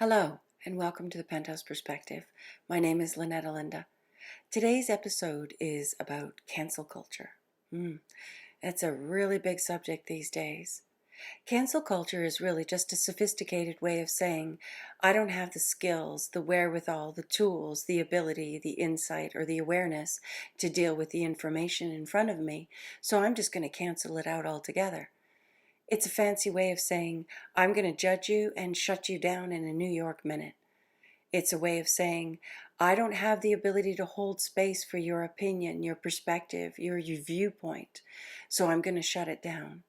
Hello, and welcome to the Penthouse Perspective. My name is Lynette. Today's episode is about cancel culture. It's a really big subject these days. Cancel culture is really just a sophisticated way of saying, I don't have the skills, the wherewithal, the tools, the ability, the insight, or the awareness to deal with the information in front of me, so I'm just going to cancel it out altogether. It's a fancy way of saying, I'm going to judge you and shut you down in a New York minute. It's a way of saying, I don't have the ability to hold space for your opinion, your perspective, your viewpoint, so I'm going to shut it down.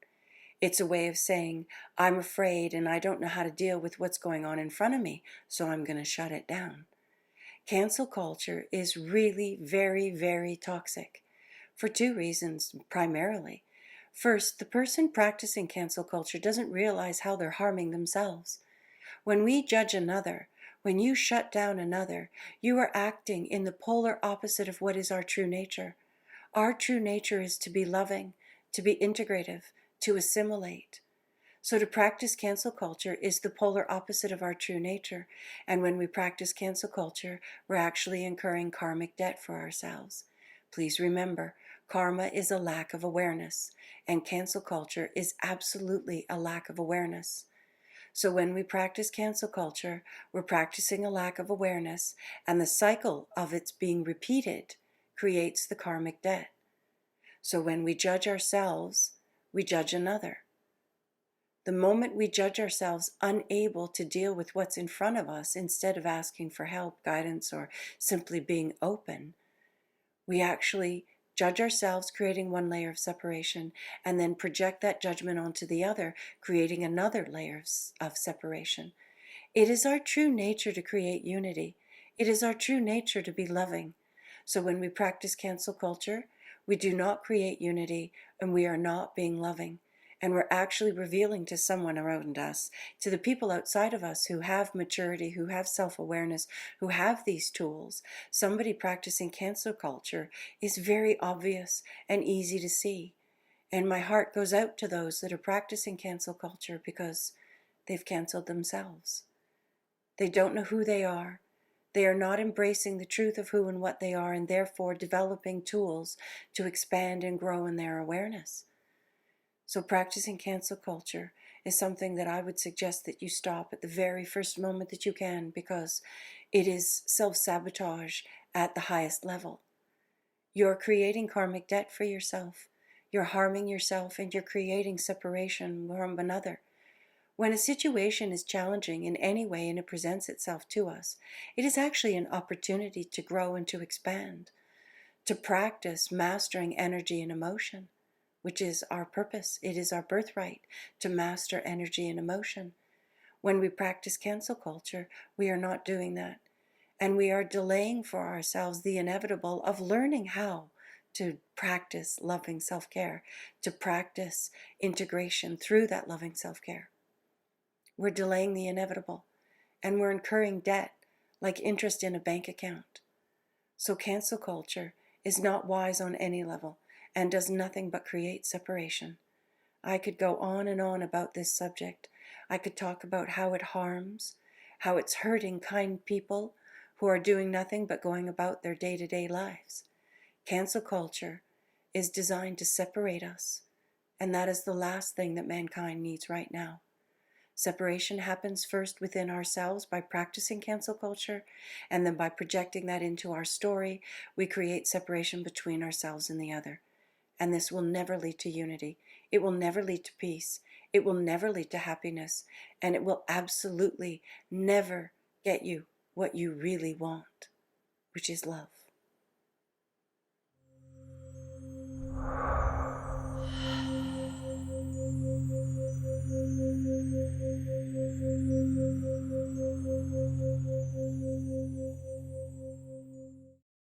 It's a way of saying, I'm afraid and I don't know how to deal with what's going on in front of me, so I'm going to shut it down. Cancel culture is really very, very toxic for two reasons primarily. First, the person practicing cancel culture doesn't realize how they're harming themselves. When we judge another, when you shut down another, you are acting in the polar opposite of what is our true nature. Our true nature is to be loving, to be integrative, to assimilate. So to practice cancel culture is the polar opposite of our true nature. And when we practice cancel culture, we're actually incurring karmic debt for ourselves. Please remember, karma is a lack of awareness, and cancel culture is absolutely a lack of awareness. So when we practice cancel culture, we're practicing a lack of awareness, and the cycle of its being repeated creates the karmic debt. So when we judge ourselves, we judge another. The moment we judge ourselves unable to deal with what's in front of us, instead of asking for help, guidance, or simply being open, we actually judge ourselves, creating one layer of separation, and then project that judgment onto the other, creating another layer of separation. It is our true nature to create unity. It is our true nature to be loving. So when we practice cancel culture, we do not create unity, and we are not being loving. And we're actually revealing to someone around us, to the people outside of us who have maturity, who have self-awareness, who have these tools. Somebody practicing cancel culture is very obvious and easy to see. And my heart goes out to those that are practicing cancel culture because they've canceled themselves. They don't know who they are. They are not embracing the truth of who and what they are, and therefore developing tools to expand and grow in their awareness. So practicing cancel culture is something that I would suggest that you stop at the very first moment that you can, because it is self-sabotage at the highest level. You're creating karmic debt for yourself. You're harming yourself, and you're creating separation from another. When a situation is challenging in any way and it presents itself to us, it is actually an opportunity to grow and to expand, to practice mastering energy and emotion, which is our purpose. It is our birthright to master energy and emotion. When we practice cancel culture, we are not doing that. And we are delaying for ourselves the inevitable of learning how to practice loving self-care, to practice integration through that loving self-care. We're delaying the inevitable, and we're incurring debt like interest in a bank account. So cancel culture is not wise on any level, and does nothing but create separation. I could go on and on about this subject. I could talk about how it harms, how it's hurting kind people who are doing nothing but going about their day-to-day lives. Cancel culture is designed to separate us, and that is the last thing that mankind needs right now. Separation happens first within ourselves by practicing cancel culture, and then by projecting that into our story, we create separation between ourselves and the other. And this will never lead to unity. It will never lead to peace. It will never lead to happiness. And it will absolutely never get you what you really want, which is love.